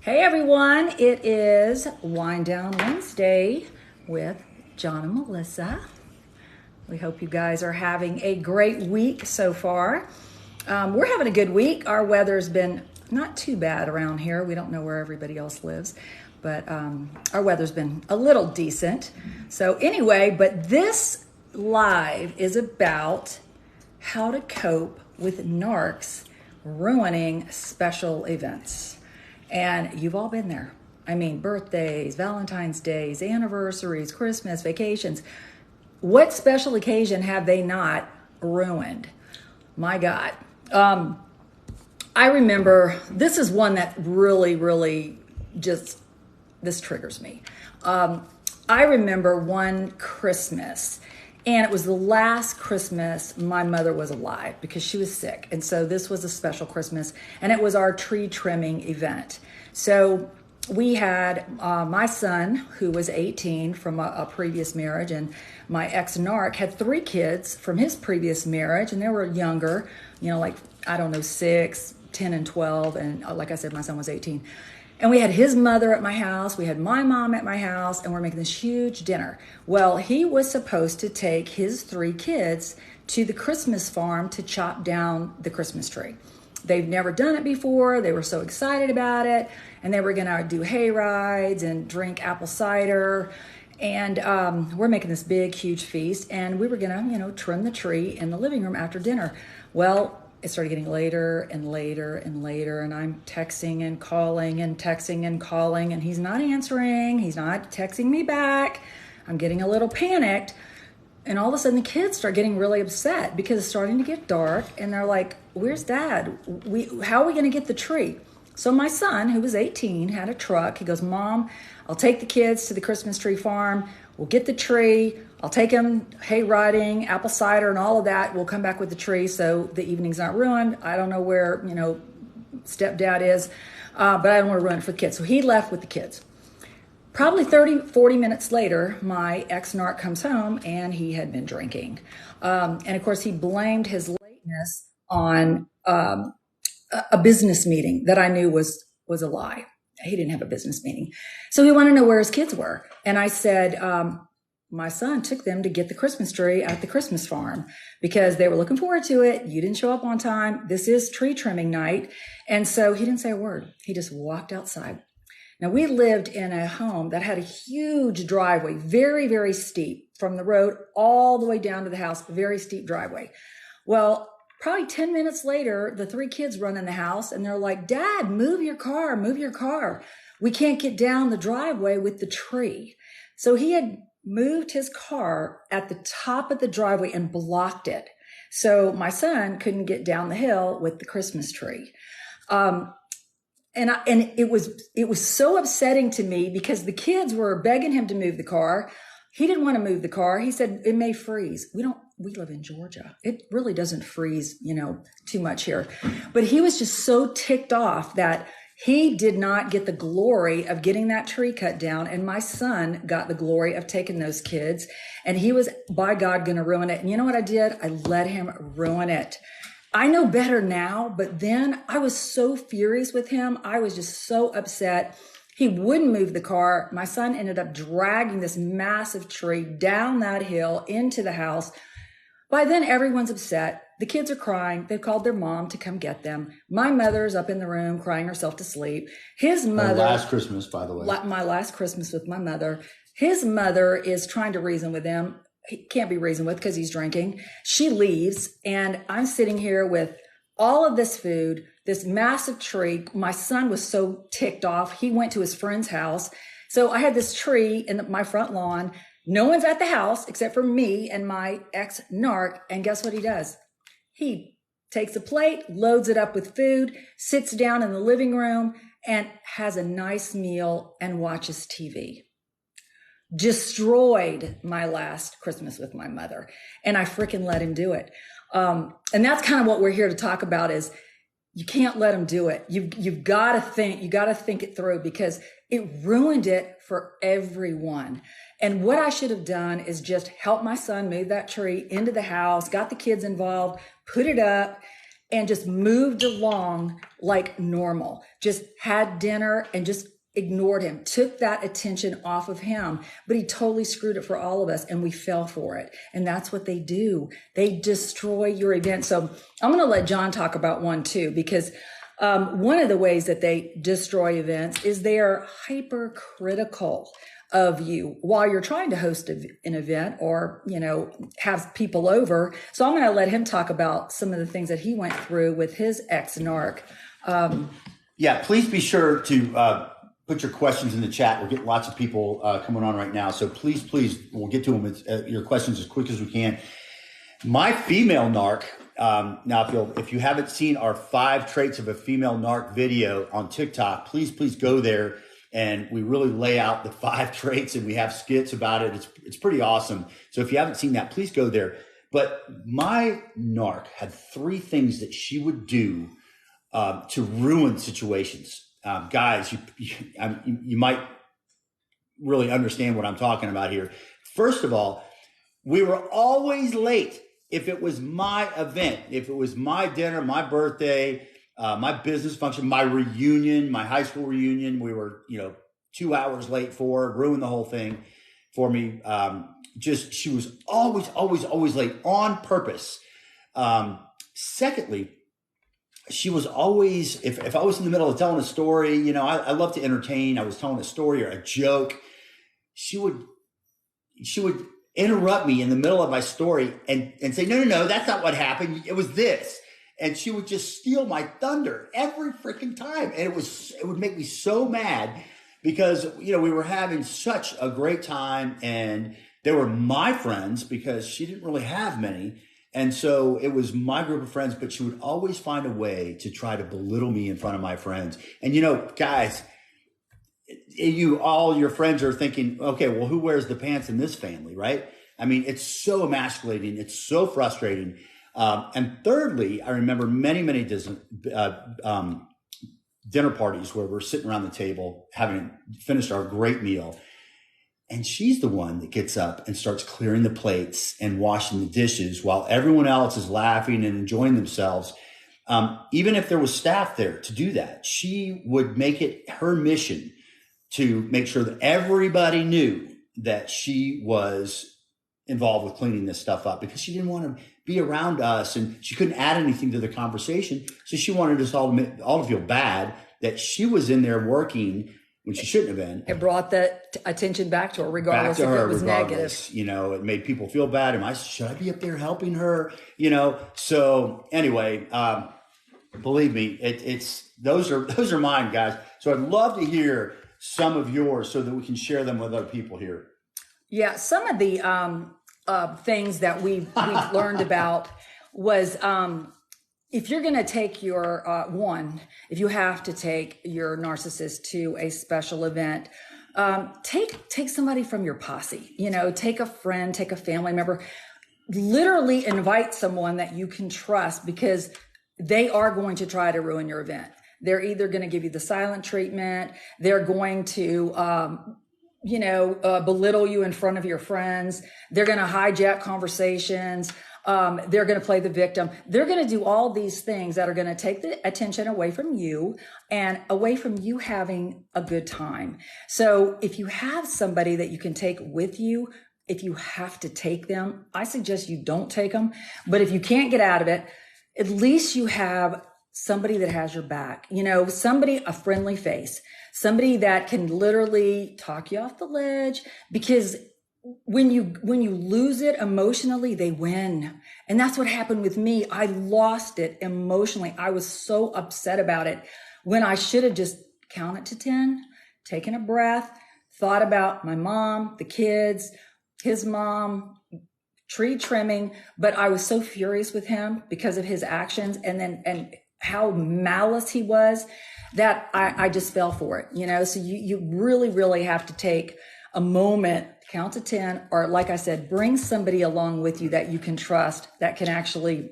Hey everyone, it is Wind Down Wednesday with John and Melissa. We hope you guys are having a great week so far. We're having a good week. Our weather's been not too bad around here. We don't know where everybody else lives, but our weather's been a little decent. So anyway, but this live is about how to cope with narcs ruining special events. And you've all been there. I mean, birthdays, Valentine's Days, anniversaries, Christmas, vacations. What special occasion have they not ruined? My God. I remember, this is one that really just, this triggers me. I remember one Christmas, and it was the last Christmas my mother was alive because she was sick. And so this was a special Christmas, and it was our tree trimming event. So we had my son, who was 18 from a previous marriage, and my ex-narc had 3 kids from his previous marriage, and they were younger, like, I don't know, 6, 10, and 12. And like I said, my son was 18. And we had his mother at my house, we had my mom at my house, and we're making this huge dinner. Well, he was supposed to take his 3 kids to the Christmas farm to chop down the Christmas tree. They've never done it before. They were so excited about it, and they were gonna do hay rides and drink apple cider. And we're making this big, huge feast, and we were gonna, trim the tree in the living room after dinner. Well, it started getting later and later and later, and I'm texting and calling and texting and calling, and he's not answering. He's not texting me back. I'm getting a little panicked, and all of a sudden the kids start getting really upset because it's starting to get dark, and they're like, "Where's Dad? How are we going to get the tree?" So my son, who was 18, had a truck. He goes, "Mom, I'll take the kids to the Christmas tree farm. We'll get the tree. I'll take them hay riding, apple cider, and all of that. We'll come back with the tree so the evening's not ruined. I don't know where, stepdad is, but I don't want to ruin it for the kids." So he left with the kids. Probably 30, 40 minutes later, my ex-narc comes home, and he had been drinking. And of course, he blamed his lateness on a business meeting that I knew was a lie. He didn't have a business meeting. So he wanted to know where his kids were. And I said, my son took them to get the Christmas tree at the Christmas farm because they were looking forward to it. You didn't show up on time. This is tree trimming night. And so he didn't say a word. He just walked outside. Now, we lived in a home that had a huge driveway, very steep, from the road all the way down to the house, very steep driveway. Well, probably 10 minutes later, the 3 kids run in the house, and they're like, "Dad, move your car, move your car. We can't get down the driveway with the tree." So he had moved his car at the top of the driveway and blocked it. So my son couldn't get down the hill with the Christmas tree. And it was so upsetting to me because the kids were begging him to move the car. He didn't want to move the car. He said it may freeze. We live in Georgia. It really doesn't freeze, too much here. But he was just so ticked off that he did not get the glory of getting that tree cut down. And my son got the glory of taking those kids. And he was, by God, going to ruin it. And you know what I did? I let him ruin it. I know better now, but then I was so furious with him. I was just so upset. He wouldn't move the car. My son ended up dragging this massive tree down that hill into the house. By then, everyone's upset. The kids are crying. They've called their mom to come get them. My mother's up in the room crying herself to sleep. His mother... My last Christmas, by the way. My last Christmas with my mother. His mother is trying to reason with him. He can't be reasoned with because he's drinking. She leaves, and I'm sitting here with all of this food, this massive tree. My son was so ticked off. He went to his friend's house. So I had this tree in my front lawn. No one's at the house except for me and my ex-narc. And guess what he does? He takes a plate, loads it up with food, sits down in the living room, and has a nice meal and watches TV. Destroyed my last Christmas with my mother. And I freaking let him do it. And that's kind of what we're here to talk about is you can't let him do it. You've got to think it through because it ruined it for everyone. And what I should have done is just help my son move that tree into the house, got the kids involved, put it up, and just moved along like normal, just had dinner and just ignored him, took that attention off of him, but he totally screwed it for all of us and we fell for it. And that's what they do. They destroy your event. So I'm going to let John talk about one too, because one of the ways that they destroy events is they are hypercritical of you while you're trying to host an event or, have people over. So I'm going to let him talk about some of the things that he went through with his ex-narc. Yeah, please be sure to put your questions in the chat. We're getting lots of people coming on right now. So please, we'll get to them your questions as quick as we can. My female narc, now if you haven't seen our 5 traits of a female narc video on TikTok, please go there. And we really lay out the 5 traits and we have skits about it. It's pretty awesome. So if you haven't seen that, please go there. But my narc had 3 things that she would do to ruin situations. Guys, you might really understand what I'm talking about here. First of all, we were always late. If it was my event, if it was my dinner, my birthday, my business function, my reunion, my high school reunion, we were, 2 hours late for, ruined the whole thing for me. She was always late on purpose. Secondly, she was always, if I was in the middle of telling a story, I love to entertain. I was telling a story or a joke. She would interrupt me in the middle of my story and say, no, that's not what happened. It was this. And she would just steal my thunder every freaking time. And it would make me so mad because, we were having such a great time and they were my friends because she didn't really have many. And so it was my group of friends, but she would always find a way to try to belittle me in front of my friends. And, guys, all your friends are thinking, okay, well, who wears the pants in this family, right? I mean, it's so emasculating. It's so frustrating. And thirdly, I remember many dinner parties where we're sitting around the table, having finished our great meal. And she's the one that gets up and starts clearing the plates and washing the dishes while everyone else is laughing and enjoying themselves. Even if there was staff there to do that, she would make it her mission to make sure that everybody knew that she was involved with cleaning this stuff up because she didn't want to be around us and she couldn't add anything to the conversation. So she wanted us all to feel bad that she was in there working when she shouldn't have been. It brought the attention back to her, regardless if it was negative. It made people feel bad. Should I be up there helping her? So anyway, believe me, those are mine, guys. So I'd love to hear some of yours so that we can share them with other people here. Yeah, some of the things that we've learned about was if you're going to take your if you have to take your narcissist to a special event, take somebody from your posse. Take a friend, take a family member. Literally invite someone that you can trust because they are going to try to ruin your event. They're either going to give you the silent treatment. They're going to belittle you in front of your friends. They're going to hijack conversations. They're going to play the victim. They're going to do all these things that are going to take the attention away from you and away from you having a good time. So if you have somebody that you can take with you, if you have to take them, I suggest you don't take them. But if you can't get out of it, at least you have somebody that has your back, a friendly face, somebody that can literally talk you off the ledge, because when you lose it emotionally, they win. And that's what happened with me. I lost it emotionally. I was so upset about it when I should have just counted to 10, taken a breath, thought about my mom, the kids, his mom, tree trimming. But I was so furious with him because of his actions and how malice he was that I just fell for it, So you really, really have to take a moment, count to 10, or like I said, bring somebody along with you that you can trust, that can actually,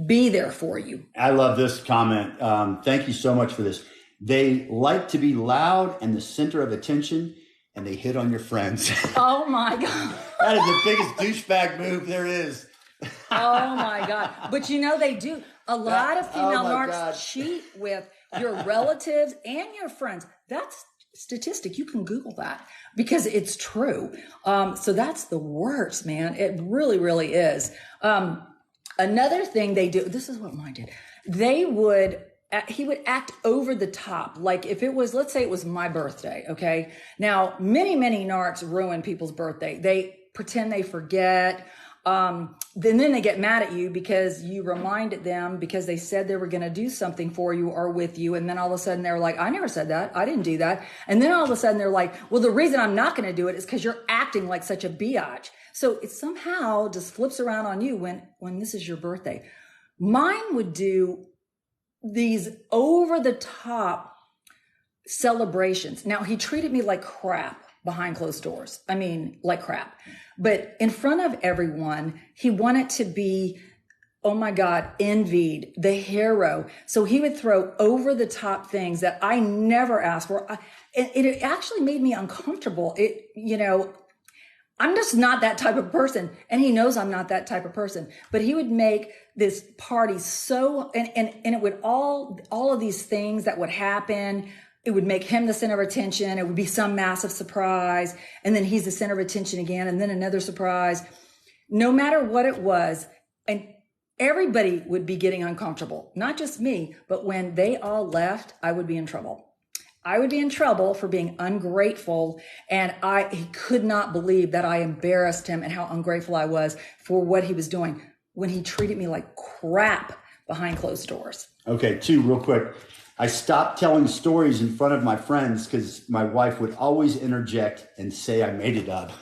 be there for you. I love this comment. Thank you so much for this. They like to be loud and the center of attention, and they hit on your friends. Oh my God. That is the biggest douchebag move there is. Oh my God. But they do. A lot of female God. narcs cheat with your relatives and your friends. That's statistic. You can Google that because it's true. So that's the worst, man. It really, really is. Another thing they do, this is what mine did. He would act over the top. Like if it was, let's say it was my birthday. Okay. Now, many narcs ruin people's birthday. They pretend they forget. Then they get mad at you because you reminded them because they said they were going to do something for you or with you. And then all of a sudden they're like, I never said that. I didn't do that. And then all of a sudden they're like, well, the reason I'm not going to do it is because you're acting like such a biatch. So it somehow just flips around on you when this is your birthday. Mine would do these over the top celebrations. Now he treated me like crap behind closed doors. I mean, like crap. But in front of everyone, he wanted to be, oh my God, envied, the hero. So he would throw over the top things that I never asked for. It actually made me uncomfortable. I'm just not that type of person. And he knows I'm not that type of person, but he would make this party so, and it would all of these things that would happen. It would make him the center of attention. It would be some massive surprise. And then he's the center of attention again. And then another surprise, no matter what it was. And everybody would be getting uncomfortable, not just me, but when they all left, I would be in trouble. I would be in trouble for being ungrateful. And he could not believe that I embarrassed him and how ungrateful I was for what he was doing when he treated me like crap behind closed doors. Okay, 2 real quick. I stopped telling stories in front of my friends because my wife would always interject and say I made it up.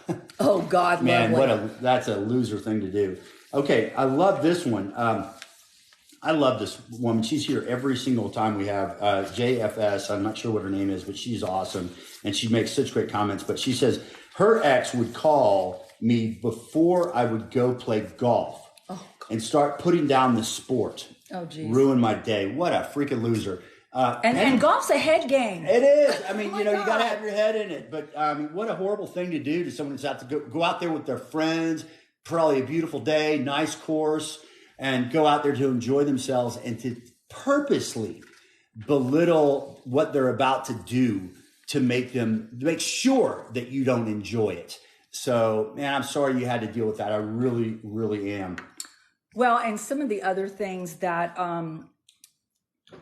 Oh God, man, lovely. That's a loser thing to do. Okay, I love this one. I love this woman. She's here every single time we have JFS. I'm not sure what her name is, but she's awesome. And she makes such great comments. But she says her ex would call me before I would go play golf and start putting down the sport. Oh, geez. Ruin my day. What a freaking loser. And golf's a head game. It is. I mean, Oh you got God. to have your head in it. But what a horrible thing to do to someone that's out to go out there with their friends, probably a beautiful day, nice course, and go out there to enjoy themselves and to purposely belittle what they're about to do to make sure that you don't enjoy it. So, man, I'm sorry you had to deal with that. I really, really am. Well, and some of the other things that,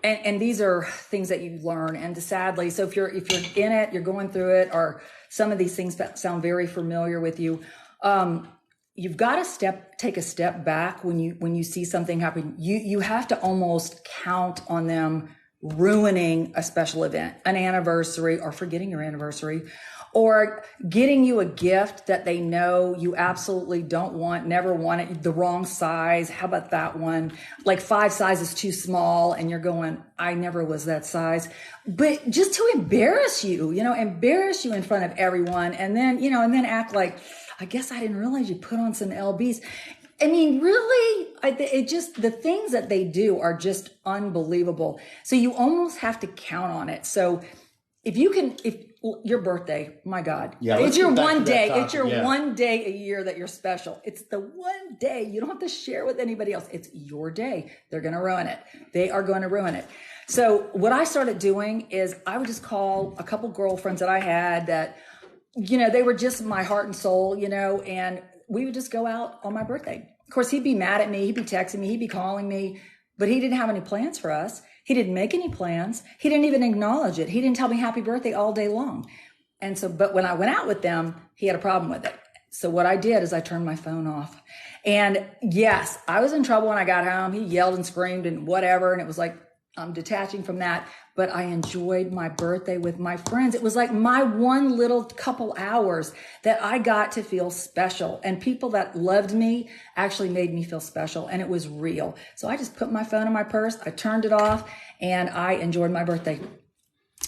and these are things that you learn, and sadly, so if you're in it, you're going through it, or some of these things that sound very familiar with you, you've got to take a step back when you see something happen. You have to almost count on them ruining a special event, an anniversary, or forgetting your anniversary, or getting you a gift that they know you absolutely don't want, never want it, the wrong size. How about that one? Like 5 sizes too small, and you're going, I never was that size. But just to embarrass you in front of everyone, and then act like, I guess I didn't realize you put on some LBs. I mean, really, the things that they do are just unbelievable. So you almost have to count on it. So if your birthday, my God, it's your one day. It's your one day a year that you're special. It's the one day you don't have to share with anybody else. It's your day. They're going to ruin it. They are going to ruin it. So what I started doing is I would just call a couple girlfriends that I had that, they were just my heart and soul, and we would just go out on my birthday. Of course, he'd be mad at me. He'd be texting me. He'd be calling me, but he didn't have any plans for us. He didn't make any plans. He didn't even acknowledge it. He didn't tell me happy birthday all day long. And so, but when I went out with them, he had a problem with it. So what I did is I turned my phone off. And yes, I was in trouble when I got home. He yelled and screamed and whatever. And it was like, I'm detaching from that, but I enjoyed my birthday with my friends. It was like my one little couple hours that I got to feel special, and people that loved me actually made me feel special, and it was real. So I just put my phone in my purse, I turned it off, and I enjoyed my birthday.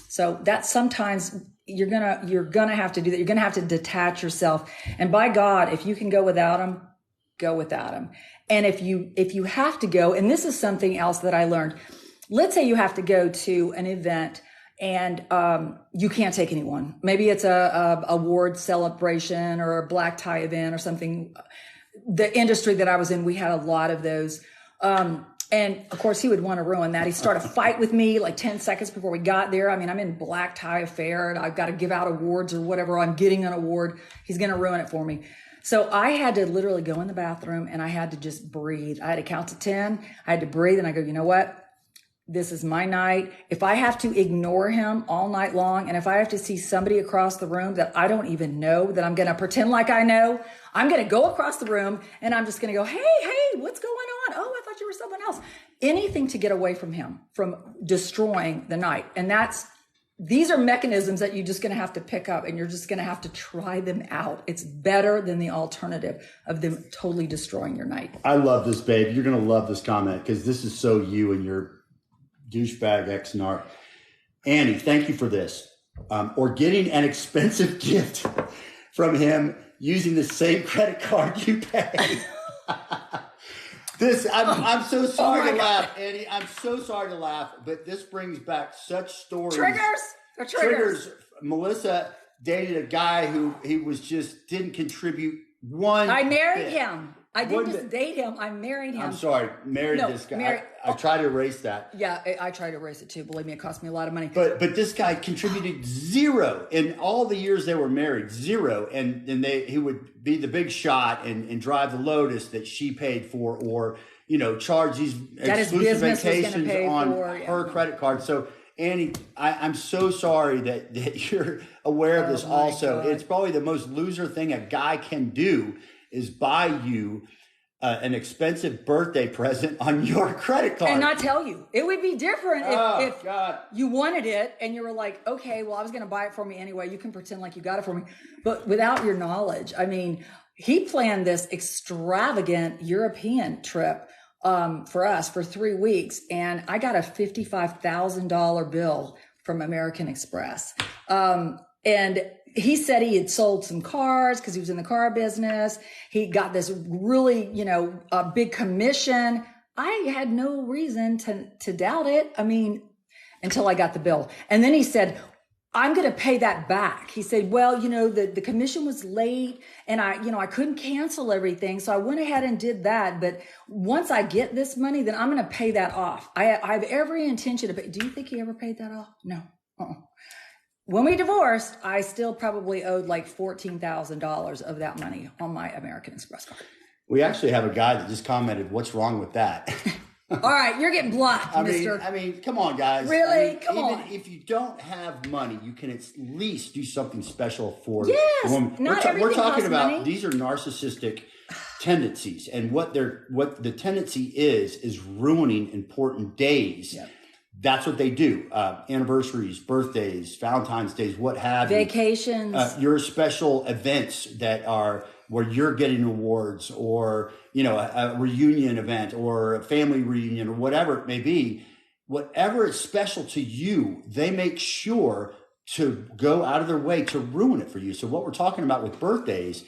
So that's sometimes you're gonna have to do that. You're gonna have to detach yourself. And by God, if you can go without them, go without them. And if you have to go, and this is something else that I learned. Let's say you have to go to an event and you can't take anyone. Maybe it's a award celebration or a black tie event or something. The industry that I was in, we had a lot of those. And of course he would want to ruin that. He started a fight with me like 10 seconds before we got there. I mean, I'm in black tie affair and I've got to give out awards or whatever. I'm getting an award. He's going to ruin it for me. So I had to literally go in the bathroom and I had to just breathe. I had to count to 10. I had to breathe and I go, you know what? This is my night. If I have to ignore him all night long, and if I have to see somebody across the room that I don't even know, that I'm going to pretend like I know, I'm going to go across the room and I'm just going to go, hey, what's going on? Oh, I thought you were someone else. Anything to get away from him, from destroying the night. And these are mechanisms that you're just going to have to pick up and you're just going to have to try them out. It's better than the alternative of them totally destroying your night. I love this, babe. You're going to love this comment because this is so you and your douchebag ex-narc. Annie, thank you for this. Or getting an expensive gift from him using the same credit card you pay. I'm so sorry to laugh, Annie. I'm so sorry to laugh, but this brings back such stories. Triggers. Melissa dated a guy who didn't contribute one. I married him. I didn't just date him. I married him. I'm sorry. Married this guy. I try to erase that. Yeah, I try to erase it too. Believe me, it cost me a lot of money. But this guy contributed zero in all the years they were married, zero. And he would be the big shot and drive the Lotus that she paid for, or charge these exclusive vacations on her credit card. So Annie, I'm so sorry that you're aware of this. Also, God. It's probably the most loser thing a guy can do is buy you an expensive birthday present on your credit card. And not tell you. It would be different if you wanted it and you were like, okay, well, I was going to buy it for me anyway. You can pretend like you got it for me. But without your knowledge, I mean, he planned this extravagant European trip for us for 3 weeks. And I got a $55,000 bill from American Express. And he said he had sold some cars because he was in the car business. He got this really, a big commission. I had no reason to doubt it. I mean, until I got the bill. And then he said, I'm going to pay that back. He said, well, the commission was late and I couldn't cancel everything. So I went ahead and did that. But once I get this money, then I'm going to pay that off. I have every intention to pay. Do you think he ever paid that off? No. When we divorced, I still probably owed like $14,000 of that money on my American Express card. We actually have a guy that just commented, what's wrong with that? All right, you're getting blocked, mister. I mean, come on, guys. Really? Come on. Even if you don't have money, you can at least do something special for a woman. Not everything we're talking costs about money. These are narcissistic tendencies, and what the tendency is ruining important days. Yep. That's what they do. Anniversaries, birthdays, Valentine's Days, what have you. Vacations. Your special events that are where you're getting awards, or, a reunion event or a family reunion or whatever it may be. Whatever is special to you, they make sure to go out of their way to ruin it for you. So what we're talking about with birthdays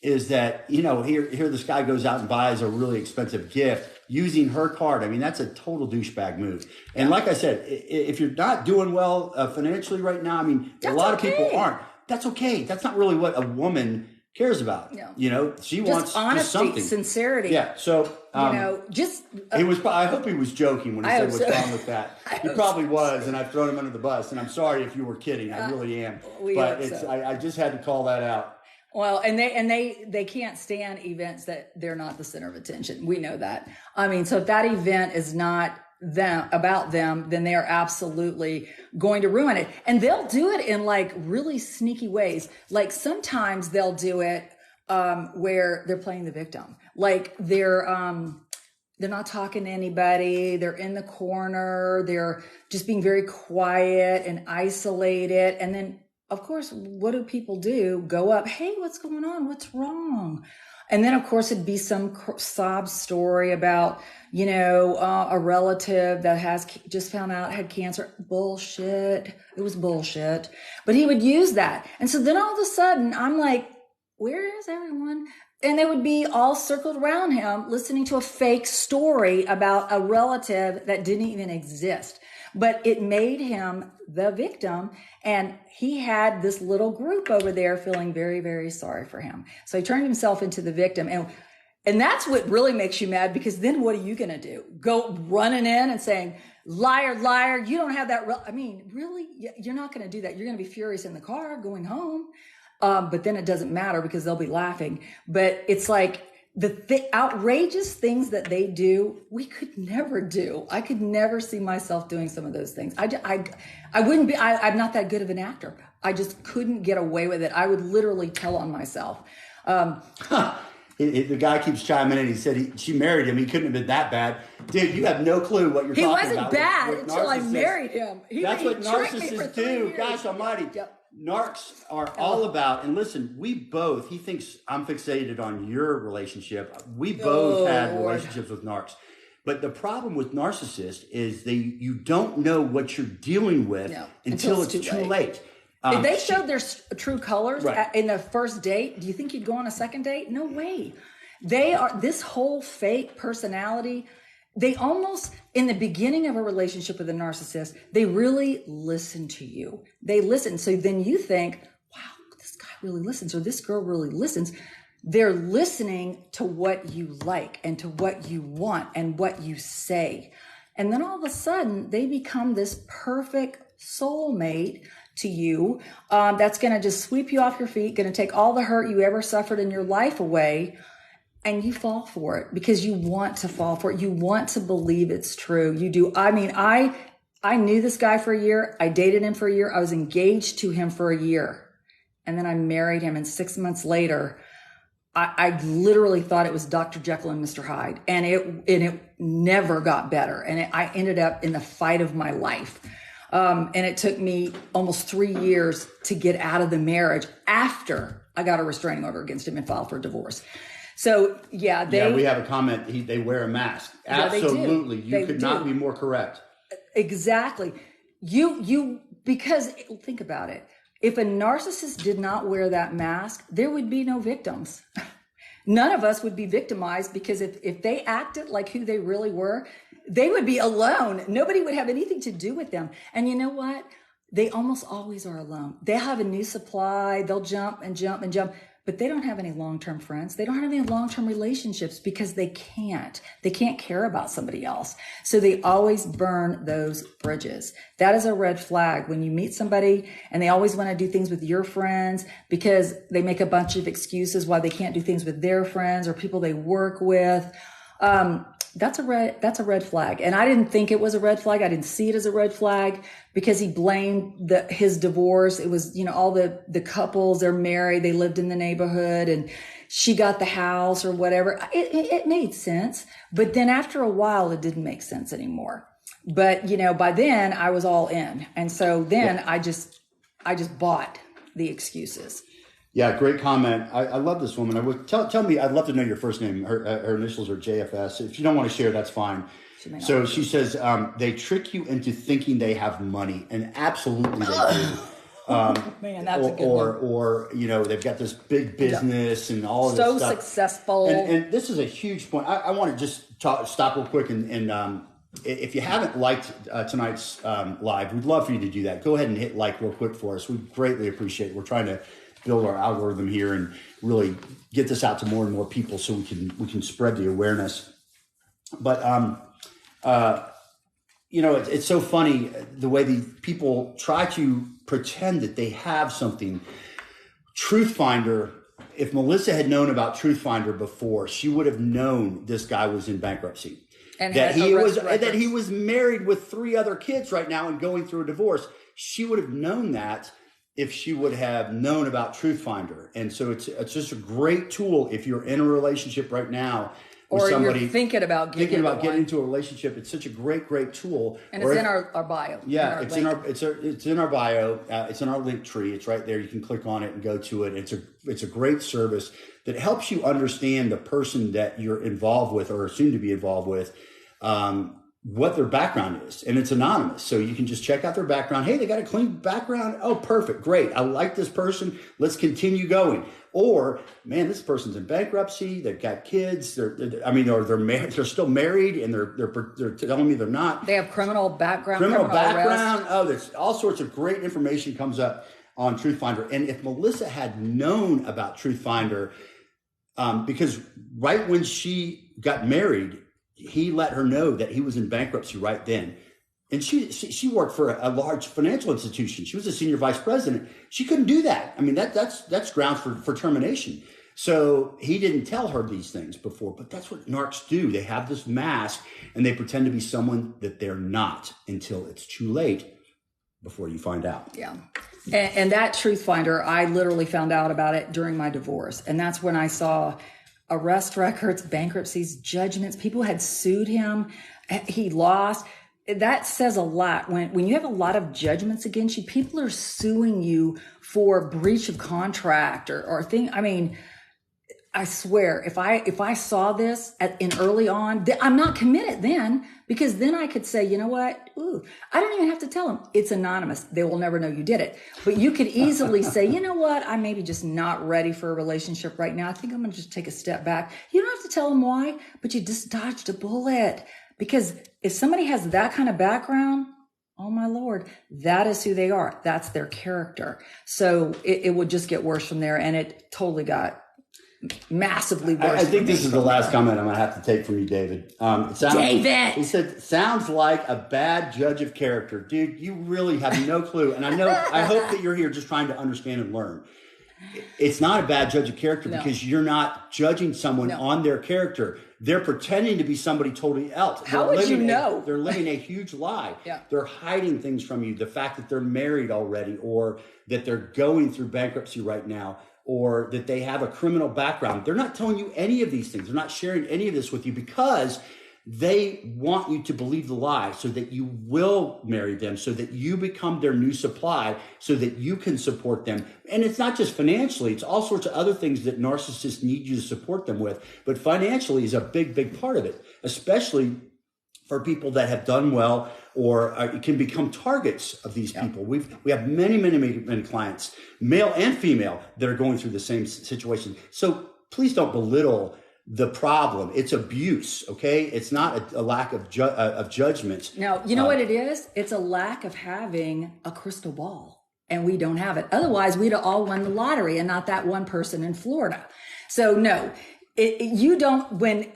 is that, here this guy goes out and buys a really expensive gift using her card. I mean, that's a total douchebag move. And like I said, if you're not doing well financially right now, I mean, a lot of people aren't. That's okay. That's not really what a woman cares about. No. She wants honesty, just something. Sincerity. Yeah. So, he was. I hope he was joking when he said what's wrong with that. He probably was, and I've thrown him under the bus. And I'm sorry if you were kidding. I really am. But I just had to call that out. Well, and they can't stand events that they're not the center of attention. We know that. I mean, so if that event is not about them, then they are absolutely going to ruin it. And they'll do it in like really sneaky ways. Like sometimes they'll do it where they're playing the victim. Like they're not talking to anybody. They're in the corner. They're just being very quiet and isolated. And then, of course, what do people do? Go up, hey, what's going on? What's wrong? And then, of course, it'd be some sob story about, a relative that has just found out had cancer. Bullshit. It was bullshit. But he would use that. And so then all of a sudden, I'm like, where is everyone? And they would be all circled around him listening to a fake story about a relative that didn't even exist. But it made him the victim, and he had this little group over there feeling very, very sorry for him. So he turned himself into the victim. And And that's what really makes you mad, because then what are you going to do? Go running in and saying, liar, liar, you don't have that. I mean, really? You're not going to do that. You're going to be furious in the car going home. But then it doesn't matter because they'll be laughing. But it's like the outrageous things that they do, we could never do. I could never see myself doing some of those things. I wouldn't be, I'm not that good of an actor. I just couldn't get away with it. I would literally tell on myself. The guy keeps chiming in. He said she married him. He couldn't have been that bad. Dude, you have no clue what you're talking about. He wasn't bad until I married him. That's what narcissists do. Gosh almighty. Yep. Narcs are all about, and listen, he thinks I'm fixated on your relationship. We both had relationships with narcs. But the problem with narcissists is you don't know what you're dealing with until it's too late. If they showed their true colors in the first date, do you think you'd go on a second date? No way. They are this whole fake personality. They almost, in the beginning of a relationship with a narcissist, they really listen to you. They listen. So then you think, wow, this guy really listens, or this girl really listens. They're listening to what you like and to what you want and what you say. And then all of a sudden, they become this perfect soulmate to you, that's going to just sweep you off your feet, going to take all the hurt you ever suffered in your life away, and you fall for it because you want to fall for it. You want to believe it's true. You do. I mean, I knew this guy for a year. I dated him for a year. I was engaged to him for a year, and then I married him. And 6 months later, I literally thought it was Dr. Jekyll and Mr. Hyde, and it never got better. And I ended up in the fight of my life. And it took me almost 3 years to get out of the marriage after I got a restraining order against him and filed for divorce. So, we have a comment. They wear a mask. Absolutely. You could not be more correct. Exactly. Because think about it. If a narcissist did not wear that mask, there would be no victims. None of us would be victimized, because if they acted like who they really were, they would be alone. Nobody would have anything to do with them. And you know what? They almost always are alone. They'll have a new supply. They'll jump and jump and jump, but they don't have any long-term friends. They don't have any long-term relationships because they can't care about somebody else. So they always burn those bridges. That is a red flag. When you meet somebody and they always want to do things with your friends because they make a bunch of excuses why they can't do things with their friends or people they work with. That's a red flag. And I didn't think it was a red flag. I didn't see it as a red flag because he blamed his divorce. It was, all the couples, they're married, they lived in the neighborhood and she got the house or whatever. It made sense. But then after a while, it didn't make sense anymore. But, by then I was all in. And so then I just bought the excuses. Yeah, great comment. I love this woman. Tell me, I'd love to know your first name. Her initials are JFS. If you don't want to share, that's fine. So she says, they trick you into thinking they have money, and absolutely they do. Man, that's a good one. Or they've got this big business and all of this stuff. So successful. And this is a huge point. I want to just stop real quick and if you haven't liked tonight's live, we'd love for you to do that. Go ahead and hit like real quick for us. We greatly appreciate it. We're trying to build our algorithm here and really get this out to more and more people so we can spread the awareness. But it's so funny the way the people try to pretend that they have something. Truth Finder, if Melissa had known about Truth Finder before, she would have known this guy was in bankruptcy. And that he was married with 3 other kids right now and going through a divorce. She would have known that if she would have known about Truth Finder. And so it's just a great tool if you're in a relationship right now with somebody, you're thinking about getting into a relationship. It's such a great tool. And it's in our bio. Yeah, it's in our bio. It's in our link tree. It's right there. You can click on it and go to it. It's a great service that helps you understand the person that you're involved with or soon to be involved with, what their background is. And it's anonymous. So you can just check out their background. Hey, they got a clean background. Oh, perfect. Great. I like this person. Let's continue going. Or, man, this person's in bankruptcy. They've got kids. They're married. They're still married, and they're telling me they're not. They have criminal background. Arrest. Oh, there's all sorts of great information comes up on Truth Finder. And if Melissa had known about Truth Finder, because right when she got married, he let her know that he was in bankruptcy right then. And she worked for a large financial institution. She was a senior vice president. She couldn't do that. I mean, that's grounds for termination. So he didn't tell her these things before, but that's what narcs do. They have this mask and they pretend to be someone that they're not until it's too late before you find out. Yeah. And that truth finder, I literally found out about it during my divorce. And that's when I saw arrest records, bankruptcies, judgments. People had sued him. He lost. That says a lot. When you have a lot of judgments against you, people are suing you for breach of contract or thing. I mean, I swear, if I saw this in early on, I'm not committed then, because then I could say, you know what? Ooh, I don't even have to tell them. It's anonymous. They will never know you did it. But you could easily say, you know what? I'm maybe just not ready for a relationship right now. I think I'm going to just take a step back. You don't have to tell them why, but you just dodged a bullet. Because if somebody has that kind of background, oh my Lord, that is who they are. That's their character. So it would just get worse from there. And it totally got massively worse. I think this is the last comment I'm going to have to take from you, David. David! He said, sounds like a bad judge of character. Dude, you really have no clue. And I hope that you're here just trying to understand and learn. It's not a bad judge of character because you're not judging someone on their character. They're pretending to be somebody totally else. How would you know? They're living a huge lie. Yeah. They're hiding things from you. The fact that they're married already, or that they're going through bankruptcy right now, or that they have a criminal background. They're not telling you any of these things. They're not sharing any of this with you because they want you to believe the lie so that you will marry them, so that you become their new supply, so that you can support them. And it's not just financially, it's all sorts of other things that narcissists need you to support them with. But financially is a big, big part of it, especially for people that have done well or can become targets of these people. We have many clients, male and female, that are going through the same situation. So please don't belittle the problem. It's abuse, okay? It's not a lack of judgment. No, you know what it is? It's a lack of having a crystal ball, and we don't have it. Otherwise, we'd have all won the lottery and not that one person in Florida. So no, you don't, when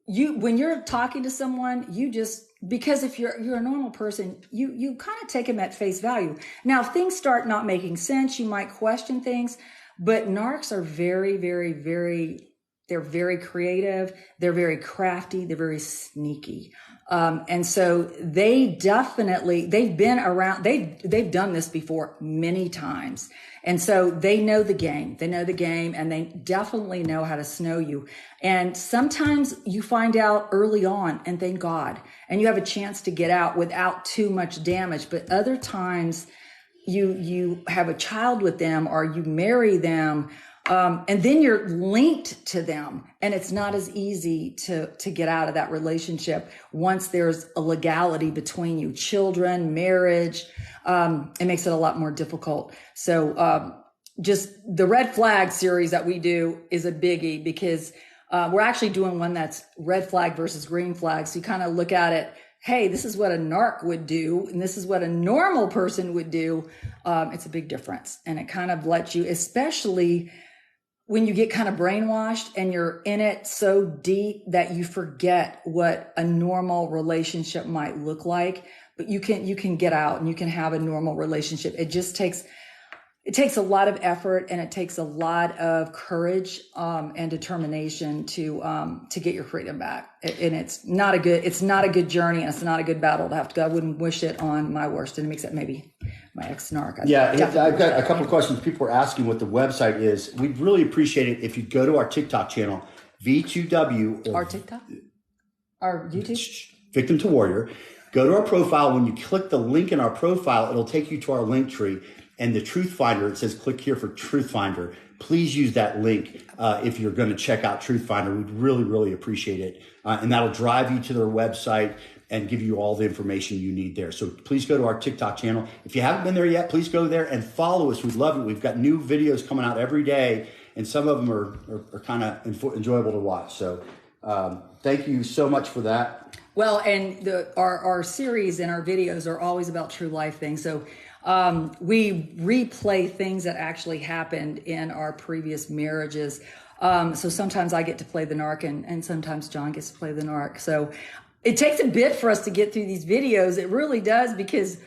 you're talking to someone, you just, because if you're a normal person, you kind of take them at face value. Now, if things start not making sense, you might question things, but narcs are very, very, very, they're very creative. They're very crafty. They're very sneaky. And so they've been around, they've done this before many times. And so they know the game. They know the game, and they definitely know how to snow you. And sometimes you find out early on, and thank God, and you have a chance to get out without too much damage. But other times you have a child with them, or you marry them, and then you're linked to them, and it's not as easy to get out of that relationship once there's a legality between you, children, marriage. It makes it a lot more difficult. So just the red flag series that we do is a biggie, because we're actually doing one that's red flag versus green flag. So you kind of look at it, hey, this is what a narc would do, and this is what a normal person would do. It's a big difference. And it kind of lets you, especially when you get kind of brainwashed and you're in it so deep that you forget what a normal relationship might look like, but you can get out and you can have a normal relationship. It takes a lot of effort, and it takes a lot of courage and determination to get your freedom back. And it's not a good journey, and it's not a good battle to have to go. I wouldn't wish it on my worst enemy, except maybe my ex-narc. I've got a couple of questions. People are asking what the website is. We'd really appreciate it if you go to our TikTok channel, V2W. Our TikTok? Our YouTube? Victim to Warrior. Go to our profile. When you click the link in our profile, it'll take you to our link tree. And the Truth Finder, it says click here for Truth Finder. Please use that link if you're going to check out Truth Finder. We'd really, really appreciate it. And that'll drive you to their website and give you all the information you need there. So please go to our TikTok channel. If you haven't been there yet, please go there and follow us. We'd love it. We've got new videos coming out every day, and some of them are kind of enjoyable to watch. So thank you so much for that. Well, and our series and our videos are always about true life things. So we replay things that actually happened in our previous marriages. So sometimes I get to play the narc and sometimes John gets to play the narc. So it takes a bit for us to get through these videos. It really does, because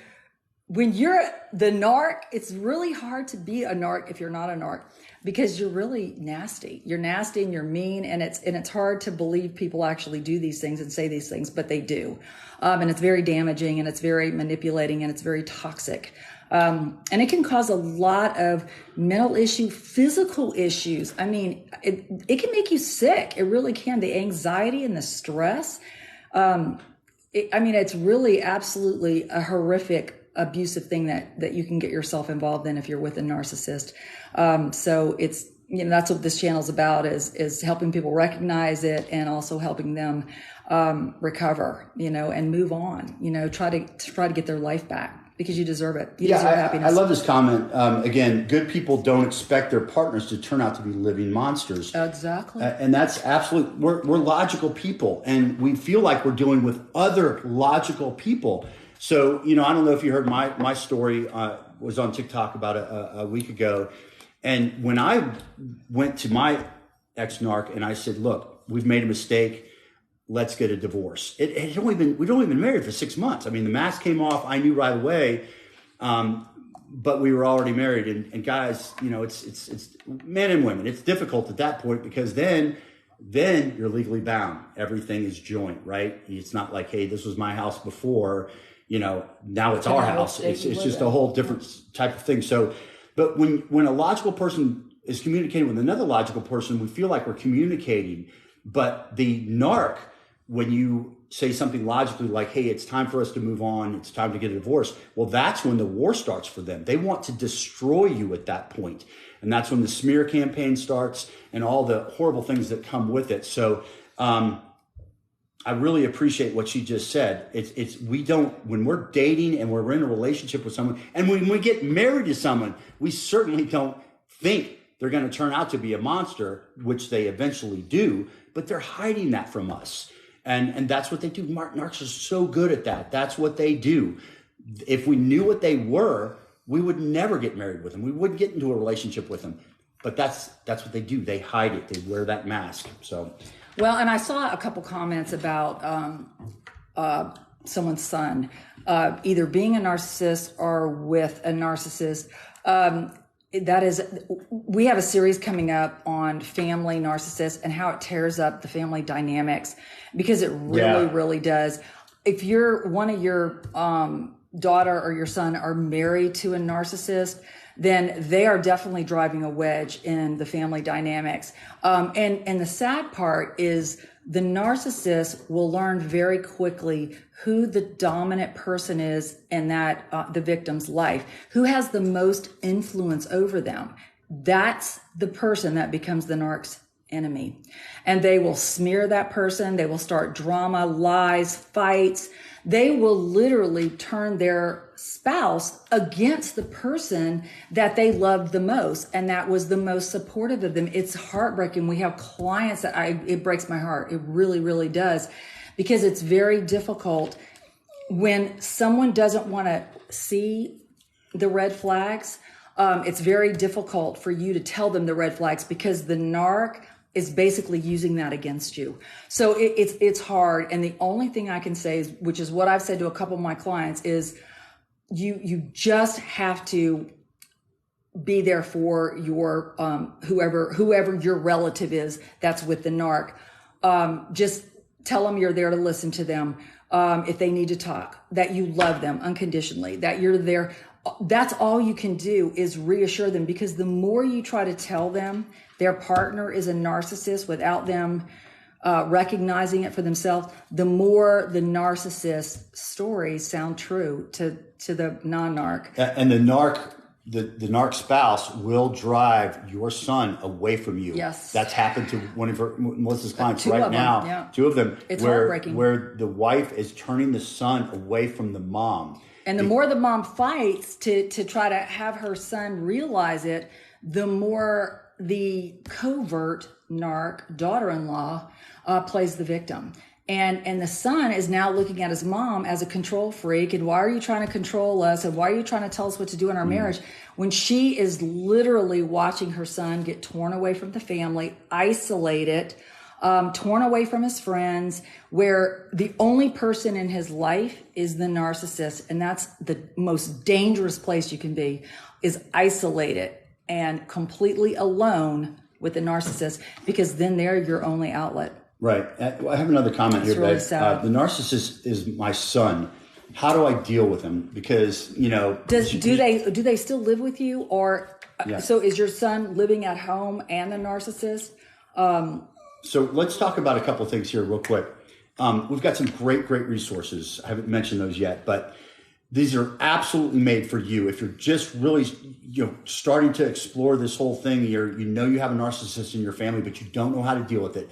when you're the narc, it's really hard to be a narc if you're not a narc, because you're really nasty. You're nasty and you're mean, and it's hard to believe people actually do these things and say these things, but they do. And it's very damaging, and it's very manipulating, and it's very toxic. And it can cause a lot of mental issue, physical issues. I mean, it can make you sick. It really can. The anxiety and the stress. It's really absolutely a horrific abusive thing that you can get yourself involved in if you're with a narcissist. So it's, that's what this channel is about, is helping people recognize it and also helping them recover, and move on, try to get their life back, because you deserve it. You deserve happiness. I love this comment. Again, good people don't expect their partners to turn out to be living monsters. Exactly. And that's absolute. We're logical people, and we feel like we're dealing with other logical people. So, I don't know if you heard my story, was on TikTok about a week ago. And when I went to my ex-narc and I said, look, we've made a mistake, let's get a divorce. We'd only been married for 6 months. I mean, the mask came off, I knew right away, but we were already married. And guys, it's men and women. It's difficult at that point, because then you're legally bound. Everything is joint, right? It's not like, hey, this was my house before, now it's our house. It's just a whole different type of thing. So, but when a logical person is communicating with another logical person, we feel like we're communicating. But the narc, when you say something logically like, hey, it's time for us to move on, it's time to get a divorce, well, that's when the war starts for them. They want to destroy you at that point. And that's when the smear campaign starts and all the horrible things that come with it. So, I really appreciate what she just said. When we're dating and we're in a relationship with someone, and when we get married to someone, we certainly don't think they're going to turn out to be a monster, which they eventually do, but they're hiding that from us. And that's what they do. Narcs are so good at that. That's what they do. If we knew what they were, we would never get married with them. We wouldn't get into a relationship with them. But that's what they do. They hide it. They wear that mask. So. Well, and I saw a couple comments about someone's son either being a narcissist or with a narcissist. We have a series coming up on family narcissists and how it tears up the family dynamics, because it really does. If one of your daughter or your son are married to a narcissist, then they are definitely driving a wedge in the family dynamics. And the sad part is the narcissist will learn very quickly who the dominant person is in the victim's life, who has the most influence over them. That's the person that becomes the narc's enemy. And they will smear that person. They will start drama, lies, fights. They will literally turn their spouse against the person that they loved the most and that was the most supportive of them. It's heartbreaking. We have clients that it breaks my heart. It really, really does, because it's very difficult when someone doesn't want to see the red flags. It's very difficult for you to tell them the red flags, because the narc is basically using that against you. So it's hard. And the only thing I can say is, which is what I've said to a couple of my clients, is you just have to be there for your whoever your relative is that's with the narc. Just tell them you're there to listen to them. If they need to talk, that you love them unconditionally, that you're there. That's all you can do, is reassure them, because the more you try to tell them their partner is a narcissist without them recognizing it for themselves, the more the narcissist stories sound true to the non-narc. And the narc spouse will drive your son away from you. Yes. That's happened to one of Melissa's clients Two right of them, now. yeah. Two of them. It's heartbreaking. Where the wife is turning the son away from the mom. And the more the mom fights to try to have her son realize it, the more the covert narc daughter-in-law plays the victim. And the son is now looking at his mom as a control freak. And why are you trying to control us? And why are you trying to tell us what to do in our marriage? When she is literally watching her son get torn away from the family, isolated, torn away from his friends, where the only person in his life is the narcissist. And that's the most dangerous place you can be, is isolated and completely alone with the narcissist, because then they're your only outlet. Right. I have another comment here, really Bev. sad. The narcissist is my son. How do I deal with him? Because, do they still live with you, or Yeah. So is your son living at home and a narcissist? So let's talk about a couple of things here real quick. We've got some great resources. I haven't mentioned those yet, but these are absolutely made for you. If you're just really, starting to explore this whole thing, you have a narcissist in your family, but you don't know how to deal with it.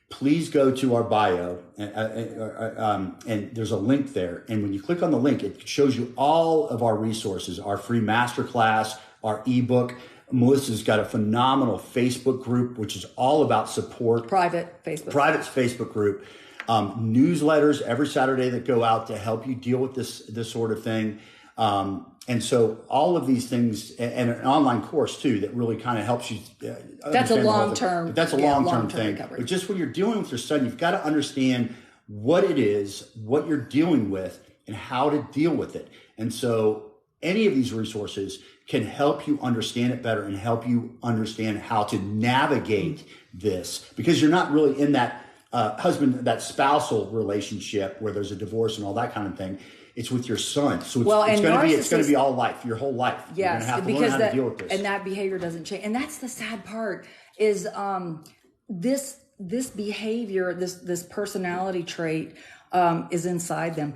Please go to our bio, and there's a link there. And when you click on the link, it shows you all of our resources, our free masterclass, our ebook. Melissa's got a phenomenal Facebook group, which is all about support. Private Facebook group. Newsletters every Saturday that go out to help you deal with this sort of thing. And so all of these things, and an online course too, that really kind of helps you. That's a long-term. That's a long-term thing. Recovery. But just when you're dealing with your son, you've got to understand what it is, what you're dealing with, and how to deal with it. And so any of these resources can help you understand it better and help you understand how to navigate this, because you're not really in that that spousal relationship where there's a divorce and all that kind of thing. It's with your son. So it's going to be all life, your whole life. Yes, you're going to have to learn how to deal with this. And that behavior doesn't change. And that's the sad part, is this behavior, this personality trait is inside them.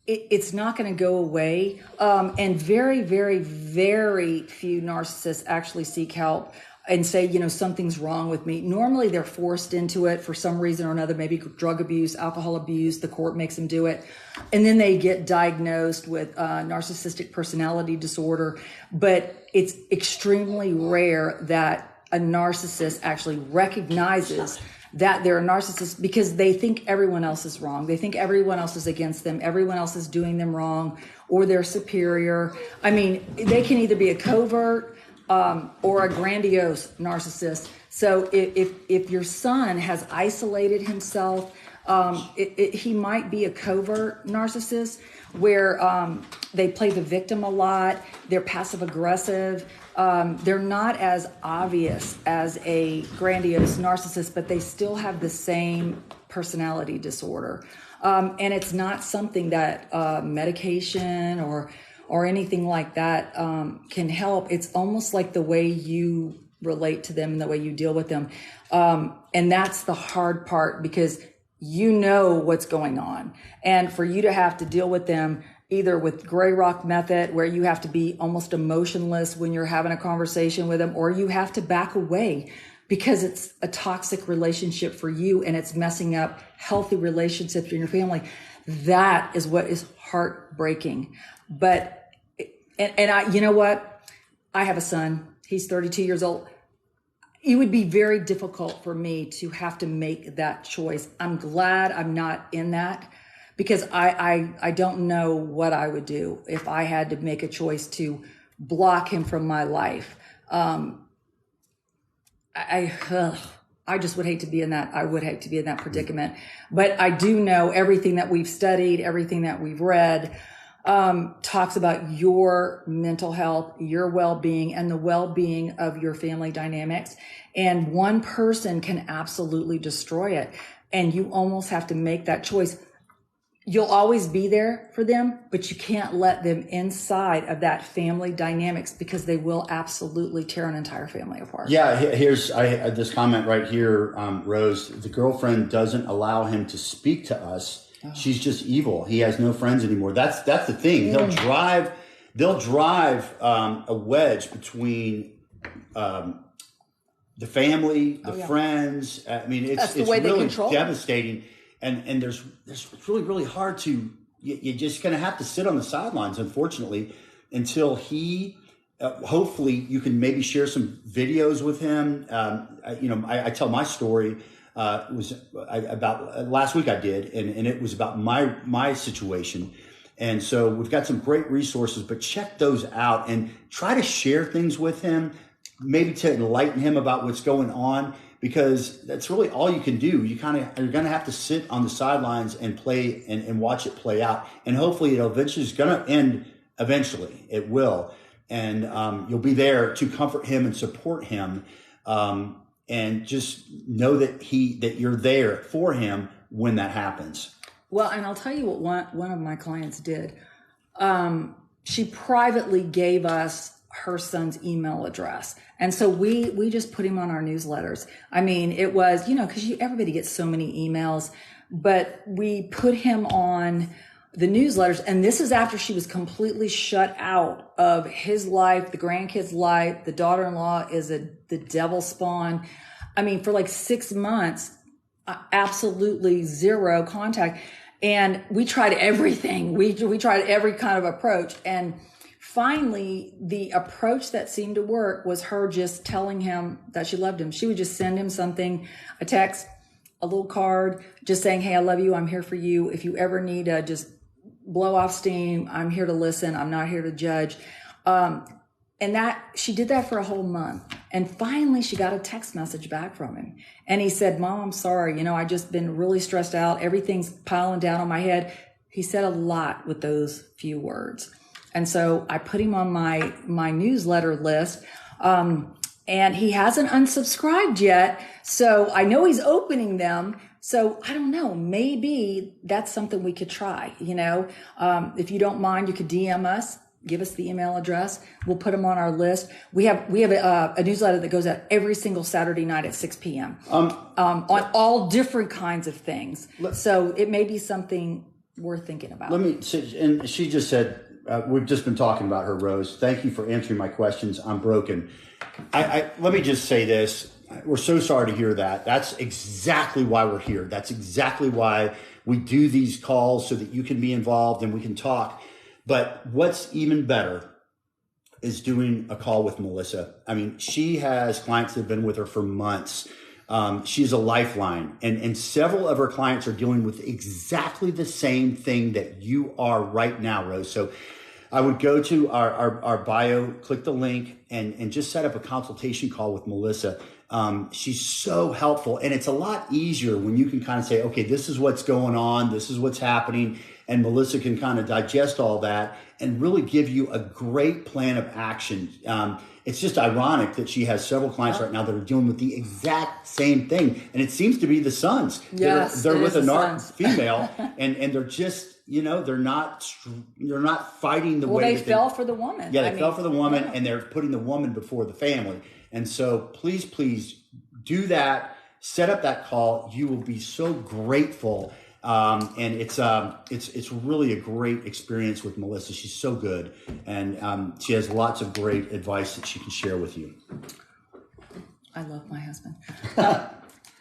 It's not going to go away. And very, very, very few narcissists actually seek help and say, something's wrong with me. Normally they're forced into it for some reason or another, maybe drug abuse, alcohol abuse, the court makes them do it. And then they get diagnosed with narcissistic personality disorder. But it's extremely rare that a narcissist actually recognizes that they're a narcissist, because they think everyone else is wrong. They think everyone else is against them. Everyone else is doing them wrong, or they're superior. I mean, they can either be a covert or a grandiose narcissist. So if your son has isolated himself, he might be a covert narcissist, where they play the victim a lot. They're passive aggressive. They're not as obvious as a grandiose narcissist, but they still have the same personality disorder. And it's not something that medication or anything like that can help. It's almost like the way you relate to them and the way you deal with them. And that's the hard part, because you know what's going on. And for you to have to deal with them either with gray rock method, where you have to be almost emotionless when you're having a conversation with them, or you have to back away because it's a toxic relationship for you and it's messing up healthy relationships in your family. That is what is heartbreaking. But, and I, you know what? I have a son. He's 32 years old. It would be very difficult for me to have to make that choice. I'm glad I'm not in that, because I don't know what I would do if I had to make a choice to block him from my life. I just would hate to be in that. I would hate to be in that predicament. But I do know everything that we've studied, everything that we've read, talks about your mental health, your well-being, and the well-being of your family dynamics. And one person can absolutely destroy it. And you almost have to make that choice. You'll always be there for them, but you can't let them inside of that family dynamics, because they will absolutely tear an entire family apart. Yeah, here's this comment right here, Rose. The girlfriend doesn't allow him to speak to us. Oh. She's just evil. He has no friends anymore. That's the thing. They'll drive a wedge between the family, the friends. I mean, it's really devastating. And it's really, really hard to, you're just going to have to sit on the sidelines, unfortunately, until he, hopefully you can maybe share some videos with him. I tell my story about last week I did, and it was about my situation. And so we've got some great resources, but check those out and try to share things with him, maybe to enlighten him about what's going on, because that's really all you can do. You're going to have to sit on the sidelines and play and watch it play out. And hopefully it's going to end eventually. It will. And you'll be there to comfort him and support him. And just know that you're there for him when that happens. Well, and I'll tell you what one of my clients did. She privately gave us her son's email address. And so we just put him on our newsletters. I mean, it was, because everybody gets so many emails, but we put him on the newsletters. And this is after she was completely shut out of his life, the grandkids' life. The daughter-in-law is the devil spawn. I mean, for like 6 months, absolutely zero contact. And we tried everything. We tried every kind of approach. And finally, the approach that seemed to work was her just telling him that she loved him. She would just send him something, a text, a little card, just saying, hey, I love you. I'm here for you. If you ever need to just blow off steam, I'm here to listen. I'm not here to judge. And she did that for a whole month. And finally, she got a text message back from him. And he said, Mom, I'm sorry. I just been really stressed out. Everything's piling down on my head. He said a lot with those few words. And so I put him on my newsletter list. And he hasn't unsubscribed yet. So I know he's opening them. So I don't know, maybe that's something we could try. If you don't mind, you could DM us, give us the email address. We'll put them on our list. We have a newsletter that goes out every single Saturday night at 6 p.m. On all different kinds of things. So it may be something worth thinking about. And she just said, we've just been talking about her, Rose. Thank you for answering my questions. I'm broken. Let me just say this. We're so sorry to hear that. That's exactly why we're here. That's exactly why we do these calls, so that you can be involved and we can talk. But what's even better is doing a call with Melissa. I mean, she has clients that have been with her for months. She's a lifeline, and several of her clients are dealing with exactly the same thing that you are right now, Rose. So I would go to our bio, click the link, and just set up a consultation call with Melissa. She's so helpful, and it's a lot easier when you can kind of say, okay, this is what's going on, this is what's happening, and Melissa can kind of digest all that and really give you a great plan of action. It's just ironic that she has several clients right now that are dealing with the exact same thing, and it seems to be the sons. Yes, they're with a narc female, and they're just, they're not fighting the way they fell for the woman. Yeah, they fell for the woman, and they're putting the woman before the family. And so please do that. Set up that call. You will be so grateful. And it's really a great experience with Melissa. She's so good, and she has lots of great advice that she can share with you. I love my husband.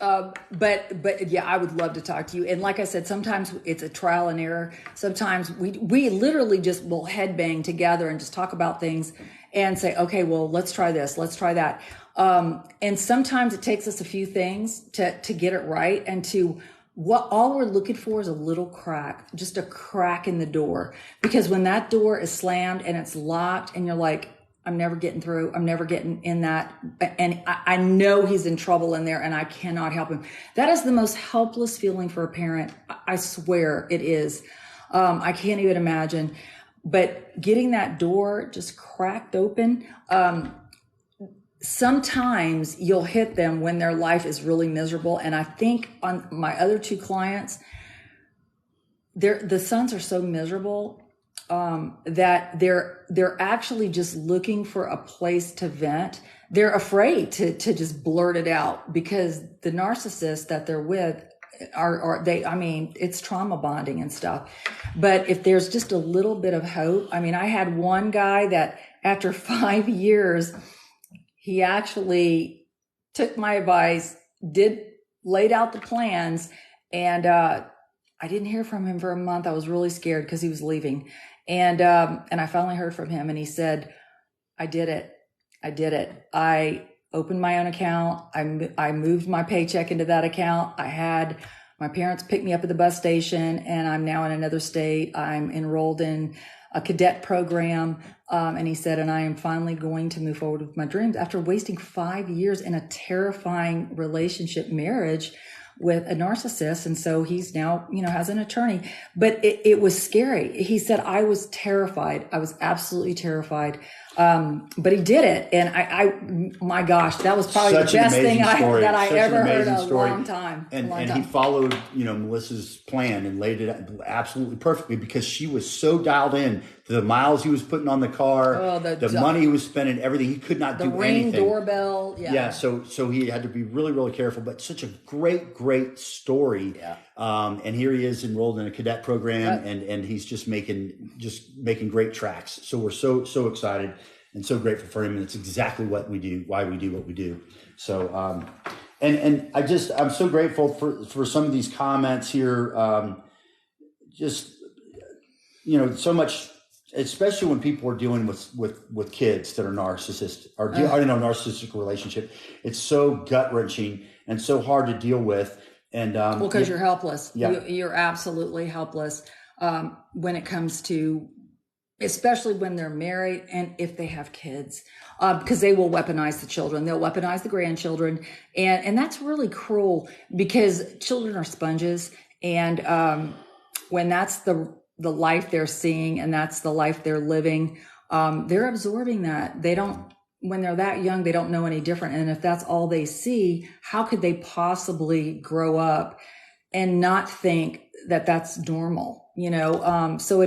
But yeah, I would love to talk to you. And like I said, sometimes it's a trial and error. Sometimes we literally just will headbang together and just talk about things and say, okay, well, let's try this, let's try that. And sometimes it takes us a few things to get it right, and all we're looking for is a little crack, just a crack in the door. Because when that door is slammed and it's locked and you're like, I'm never getting through, I'm never getting in that, and I know he's in trouble in there and I cannot help him. That is the most helpless feeling for a parent. I swear it is. I can't even imagine. But getting that door just cracked open, sometimes you'll hit them when their life is really miserable. And I think on my other two clients, the sons are so miserable that they're actually just looking for a place to vent. They're afraid to just blurt it out, because the narcissists that they're with it's trauma bonding and stuff. But if there's just a little bit of hope, I had one guy that after 5 years, he actually took my advice, laid out the plans, and I didn't hear from him for a month. I was really scared because he was leaving. And I finally heard from him, and he said, I did it. I opened my own account. I moved my paycheck into that account. I had my parents pick me up at the bus station, and I'm now in another state. I'm enrolled in a cadet program. And he said, and I am finally going to move forward with my dreams after wasting 5 years in a terrifying relationship marriage with a narcissist. And so he's now, has an attorney, but it was scary. He said, I was terrified. I was absolutely terrified. But he did it. And my gosh, that was probably the best thing that I ever heard in a long time. And he followed, Melissa's plan and laid it out absolutely perfectly, because she was so dialed in to the miles he was putting on the car, the money he was spending, everything. He could not do anything. The Ring doorbell. Yeah. So he had to be really, really careful, but such a great story. Yeah. And here he is enrolled in a cadet program, and he's just making great tracks. So we're so excited and so grateful for him. And it's exactly what we do, why we do what we do. So, and I'm so grateful for some of these comments here. So much, especially when people are dealing with kids that are narcissists or in a narcissistic relationship. It's so gut wrenching and so hard to deal with. And because you're helpless. Yeah. You're absolutely helpless when it comes to, especially when they're married and if they have kids, because they will weaponize the children. They'll weaponize the grandchildren. And that's really cruel, because children are sponges. And when that's the life they're seeing and that's the life they're living, they're absorbing that. When they're that young, they don't know any different. And if that's all they see, how could they possibly grow up and not think that that's normal? So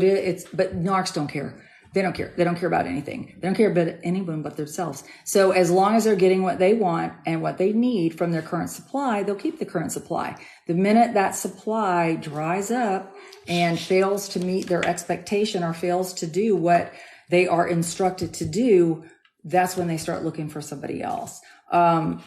but narcs don't care. They don't care. They don't care about anything. They don't care about anyone but themselves. So as long as they're getting what they want and what they need from their current supply, they'll keep the current supply. The minute that supply dries up and fails to meet their expectation or fails to do what they are instructed to do, that's when they start looking for somebody else. And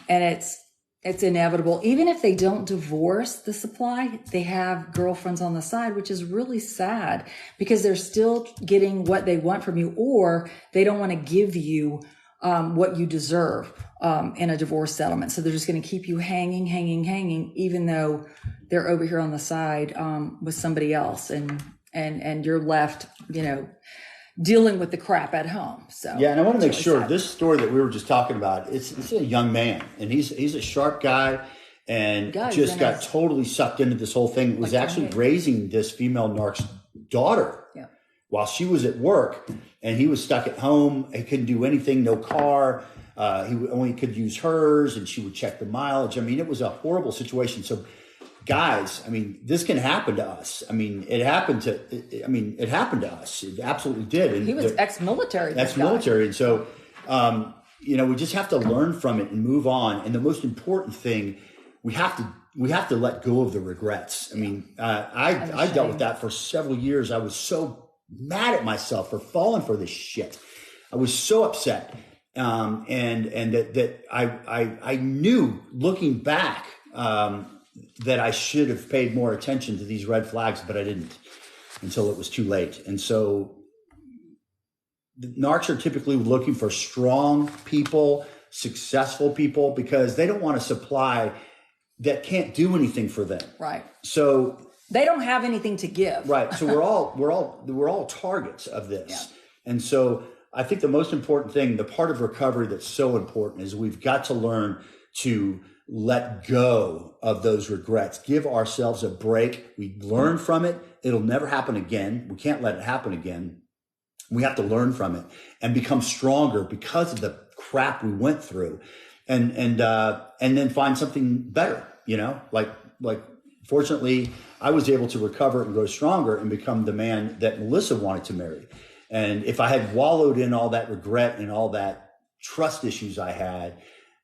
it's inevitable. Even if they don't divorce the supply, they have girlfriends on the side, which is really sad, because they're still getting what they want from you, or they don't want to give you what you deserve in a divorce settlement. So they're just going to keep you hanging, even though they're over here on the side with somebody else, and you're left, dealing with the crap at home. So yeah, and I want to make really sure sad. This story that we were just talking about, it's a young man, and he's a sharp guy, and just got totally sucked into this whole thing. Was actually raising this female narc's daughter while she was at work, and he was stuck at home. He couldn't do anything, no car. He only could use hers, and she would check the mileage. I mean, it was a horrible situation. So guys, this can happen to us. It happened to us. It absolutely did. And he was ex-military. Ex-military. And so, we just have to learn from it and move on. And the most important thing, we have to let go of the regrets. I dealt with that for several years. I was so mad at myself for falling for this shit. I was so upset. And that I knew, looking back, that I should have paid more attention to these red flags, but I didn't until it was too late. And so the narcs are typically looking for strong people, successful people, because they don't want a supply that can't do anything for them. Right. So they don't have anything to give. Right. So we're all targets of this. Yeah. And so I think the most important thing, the part of recovery that's so important, is we've got to learn to let go of those regrets, give ourselves a break. We learn from it. It'll never happen again. We can't let it happen again. We have to learn from it and become stronger because of the crap we went through, and then find something better, like fortunately I was able to recover and grow stronger and become the man that Melissa wanted to marry. And if I had wallowed in all that regret and all that trust issues I had,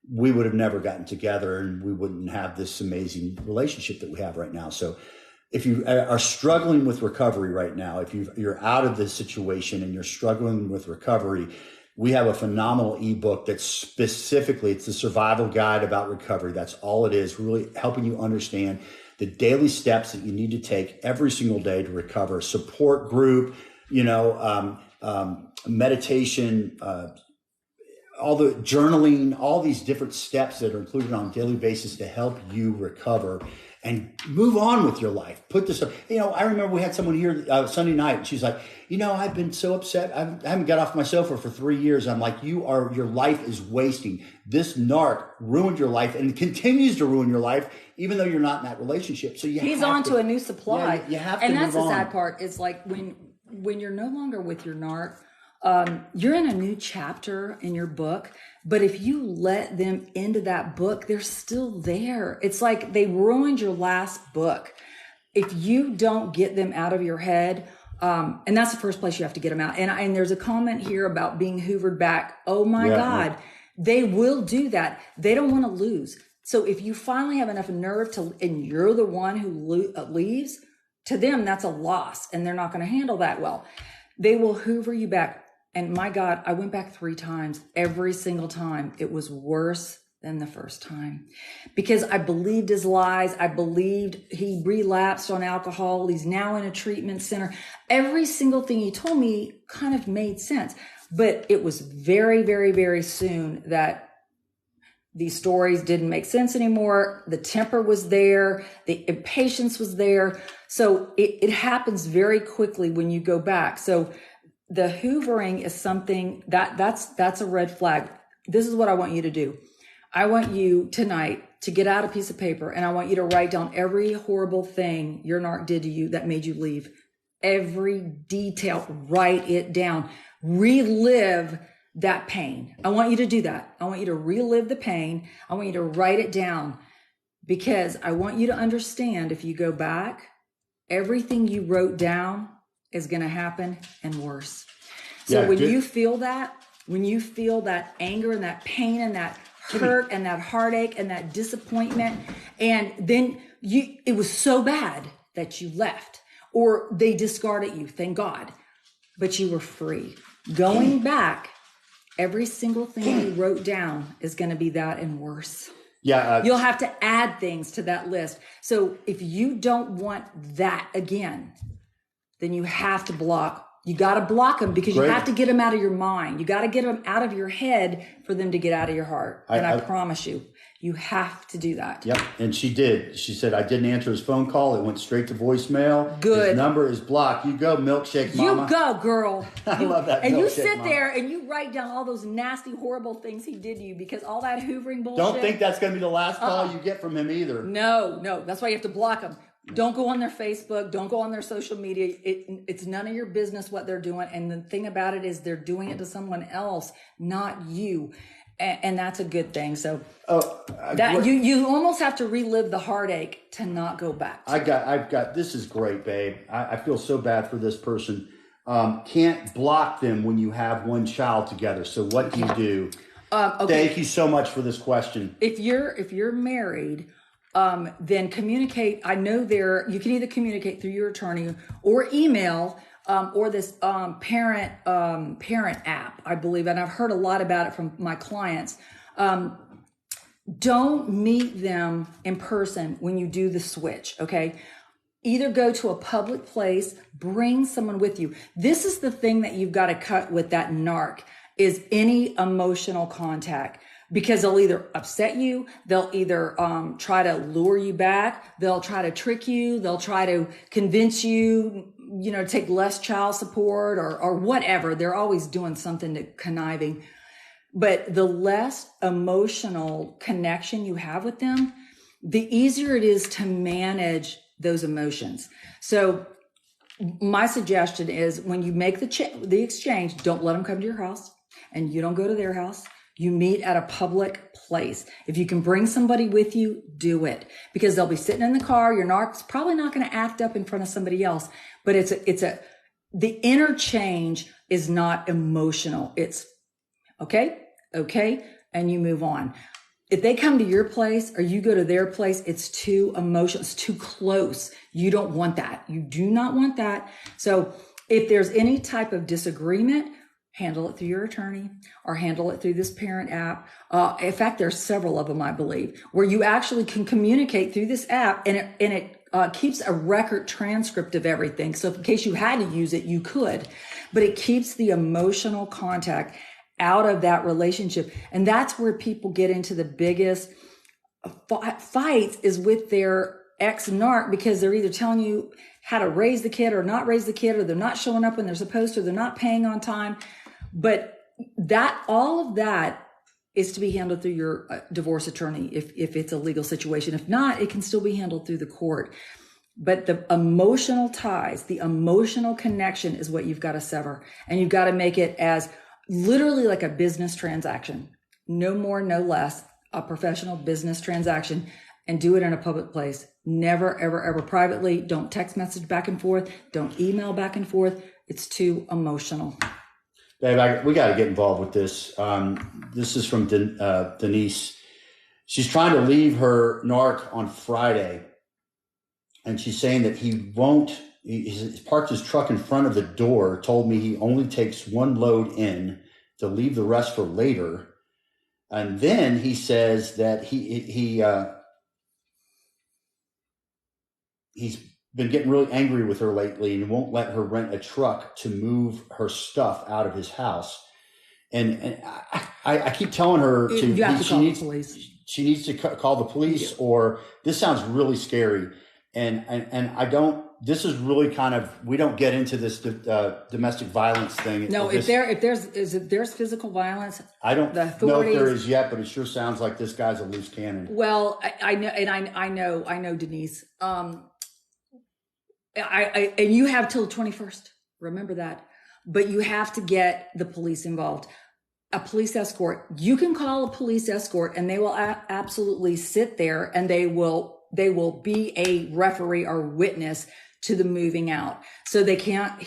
we would have never gotten together, and we wouldn't have this amazing relationship that we have right now. So if you are struggling with recovery right now, if you're out of this situation and you're struggling with recovery, we have a phenomenal ebook that's specifically, it's the survival guide about recovery. That's all it is, really helping you understand the daily steps that you need to take every single day to recover. Support group, meditation, all the journaling, all these different steps that are included on a daily basis to help you recover and move on with your life. Put this up. I remember we had someone here Sunday night, and she's like, I've been so upset. I haven't got off my sofa for 3 years. I'm like, your life is wasting. This narc ruined your life and continues to ruin your life, even though you're not in that relationship. So he's on to a new supply. Yeah, you have to and move that's the on. sad part. Is like when you're no longer with your narc, you're in a new chapter in your book. But if you let them into that book, they're still there. It's like they ruined your last book. If you don't get them out of your head, and that's the first place you have to get them out. And there's a comment here about being hoovered back. Oh my God, they will do that. They don't want to lose. So if you finally have enough nerve and you're the one who leaves, to them, that's a loss, and they're not going to handle that well. They will hoover you back. And my God, I went back 3 times. Every single time, it was worse than the first time, because I believed his lies. I believed he relapsed on alcohol. He's now in a treatment center. Every single thing he told me kind of made sense, but it was very, very, very soon that these stories didn't make sense anymore. The temper was there. The impatience was there. So it happens very quickly when you go back. So the hoovering is something that's a red flag. This is what I want you to do. I want you tonight to get out a piece of paper, and I want you to write down every horrible thing your narc did to you that made you leave. Every detail, write it down. Relive that pain. I want you to do that. I want you to relive the pain. I want you to write it down, because I want you to understand, if you go back, everything you wrote down is going to happen and worse. So when you feel that anger and that pain and that hurt and that heartache and that disappointment, and then it was so bad that you left, or they discarded you, thank God, but you were free. Going back, every single thing you wrote down is going to be that and worse. You'll have to add things to that list. So if you don't want that again, then you have to block. You got to block them, because you have to get them out of your mind. You got to get them out of your head for them to get out of your heart. And I promise you, you have to do that. Yep. And she did. She said, I didn't answer his phone call. It went straight to voicemail. Good. His number is blocked. You go, milkshake mama. You go, girl. I love that. And you sit there and you write down all those nasty, horrible things he did to you, because all that hoovering bullshit. Don't think that's going to be the last call you get from him either. No. That's why you have to block them. Don't go on their Facebook. Don't go on their social media. It's none of your business what they're doing. And the thing about it is they're doing it to someone else, not you. And that's a good thing. So you almost have to relive the heartache to not go back. I've got, this is great, babe. I feel so bad for this person. Can't block them when you have one child together. So what do you do? Okay. Thank you so much for this question. If you're married, then communicate. I know you can either communicate through your attorney or email, or this parent app, I believe, and I've heard a lot about it from my clients. Don't meet them in person when you do the switch, okay? Either go to a public place, bring someone with you. This is the thing that you've got to cut with that narc, is any emotional contact. Because they'll either upset you, they'll either try to lure you back, they'll try to trick you, they'll try to convince you, to take less child support or whatever. They're always doing something to conniving. But the less emotional connection you have with them, the easier it is to manage those emotions. So my suggestion is, when you make the exchange, don't let them come to your house, and you don't go to their house. You meet at a public place. If you can bring somebody with you, do it, because they'll be sitting in the car. Your narc's probably not going to act up in front of somebody else, but the interchange is not emotional. It's okay. And you move on. If they come to your place or you go to their place, it's too emotional. It's too close. You don't want that. You do not want that. So if there's any type of disagreement, handle it through your attorney or handle it through this parent app. In fact, there's several of them, I believe, where you actually can communicate through this app, and it keeps a record transcript of everything. So in case you had to use it, you could, but it keeps the emotional contact. out of that relationship. And that's where people get into the biggest fights, is with their ex-narc, because they're either telling you how to raise the kid or not raise the kid, or they're not showing up when they're supposed to, they're not paying on time. But all of that is to be handled through your divorce attorney if it's a legal situation. If not, it can still be handled through the court. But the emotional ties, the emotional connection is what you've got to sever. And you've got to make it as literally like a business transaction. No more, no less, a professional business transaction, and do it in a public place. Never, ever, ever privately. Don't text message back and forth. Don't email back and forth. It's too emotional. Babe, we got to get involved with this. This is from Denise. She's trying to leave her narc on Friday, and she's saying that he won't. He's parked his truck in front of the door, told me he only takes one load in, to leave the rest for later. And then he says that he's been getting really angry with her lately and won't let her rent a truck to move her stuff out of his house. And I keep telling her you have to call the police. She needs to call the police, or this sounds really scary. And I don't. This is really kind of, we don't get into this domestic violence thing. No, if there's physical violence, I don't know if there is yet, but it sure sounds like this guy's a loose cannon. Well, I know, and I know Denise. And you have till the 21st. Remember that. But you have to get the police involved. A police escort. You can call a police escort, and they will absolutely sit there, and they will be a referee or witness to the moving out. So he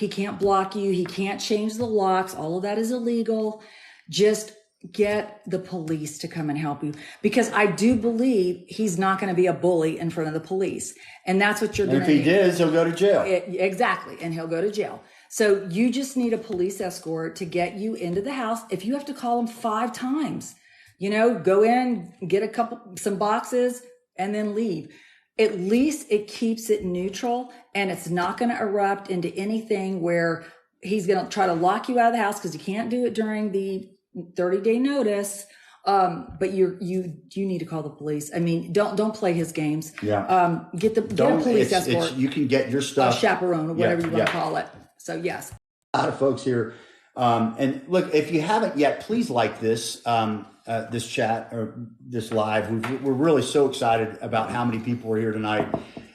can't block you. He can't change the locks. All of that is illegal. Just get the police to come and help you, because I do believe he's not going to be a bully in front of the police. And that's what you're going to do. If he is, he'll go to jail. Exactly. And he'll go to jail. So you just need a police escort to get you into the house. If you have to call him 5 times, go in, get some boxes, and then leave. At least it keeps it neutral, and it's not going to erupt into anything where he's going to try to lock you out of the house, because you can't do it during the 30-day notice. But you need to call the police. I mean, don't play his games. Yeah. Get a police escort. You can get your stuff. A chaperone, or whatever you want to call it. So yes. A lot of folks here. And look, if you haven't yet, please like this. This chat or this live. We're really so excited about how many people are here tonight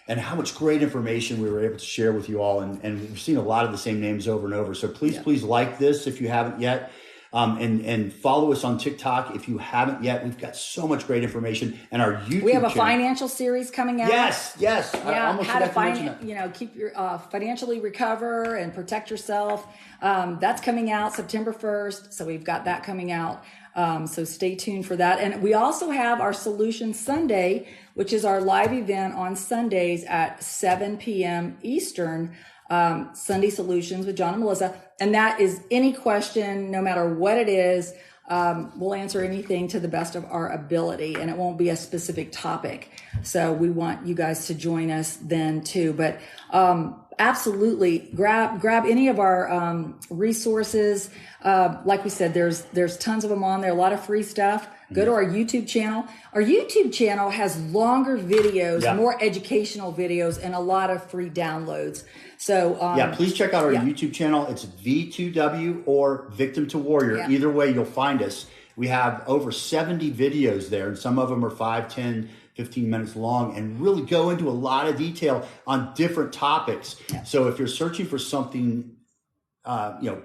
and how much great information we were able to share with you all. And we've seen a lot of the same names over and over. So please like this if you haven't yet. And follow us on TikTok if you haven't yet. We've got so much great information, and our YouTube. We have a channel. Financial series coming out. Yes. Yeah, I almost how to keep your financially recover and protect yourself. That's coming out September 1st. So we've got that coming out. So stay tuned for that. And we also have our Solution Sunday, which is our live event on Sundays at 7 p.m. Eastern. Sunday Solutions with John and Melissa. And that is any question, no matter what it is. We'll answer anything to the best of our ability, and it won't be a specific topic. So we want you guys to join us then too. But absolutely grab any of our resources. Like we said, there's tons of them on there, a lot of free stuff. Go to our YouTube channel. Our YouTube channel has longer videos, more educational videos, and a lot of free downloads. So please check out our YouTube channel. It's V2W or Victim to Warrior. Yeah. Either way, you'll find us. We have over 70 videos there, and some of them are 5, 10, 15 minutes long, and really go into a lot of detail on different topics. Yeah. So if you're searching for something, your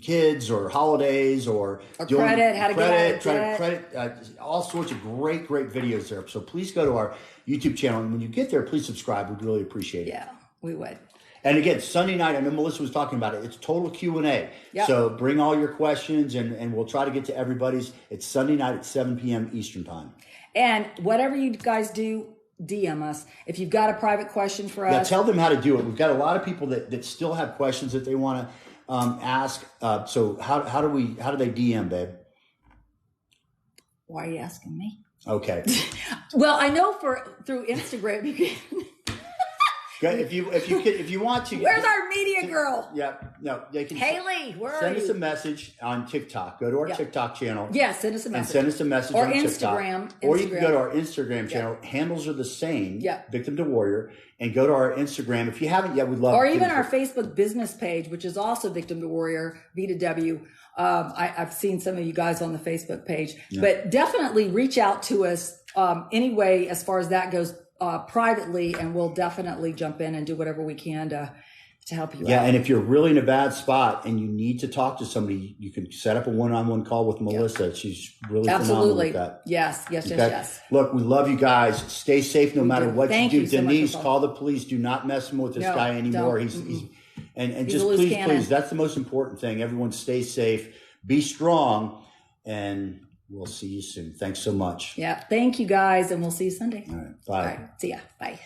kids or holidays or credit, how to get out of credit, all sorts of great videos there. So please go to our YouTube channel, and when you get there, please subscribe. We'd really appreciate it. Yeah, we would. And again, Sunday night, I know Melissa was talking about it. It's total Q&A. Yep. So bring all your questions, and we'll try to get to everybody's. It's Sunday night at 7 p.m. Eastern time. And whatever you guys do, DM us. If you've got a private question for us. Yeah, tell them how to do it. We've got a lot of people that still have questions that they want to ask. So how do they DM, babe? Why are you asking me? Okay. Well, I know through Instagram you can. If you want to, where's our media girl? Yeah, no, they can. Haley, where are send you? us a message on TikTok. Go to our TikTok channel. Yeah, send us a message. And send us a message or on Instagram. TikTok. Or you can go to our Instagram channel. Handles are the same. Yeah. Victim to Warrior. And go to our Instagram. If you haven't yet, we'd love. Or even our Facebook business page, which is also Victim to Warrior, V2W. I've seen some of you guys on the Facebook page, but definitely reach out to us anyway as far as that goes privately, and we'll definitely jump in and do whatever we can to help you out. Yeah, and if you're really in a bad spot and you need to talk to somebody, you can set up a one-on-one call with Melissa. She's really phenomenal with that. Yes. Look, we love you guys. Stay safe no matter what you do. So Denise, call the police. Do not mess with this guy anymore. He's just please, that's the most important thing. Everyone stay safe, be strong, and we'll see you soon. Thanks so much. Yeah, thank you guys, and we'll see you Sunday. All right, bye. All right, see ya. Bye.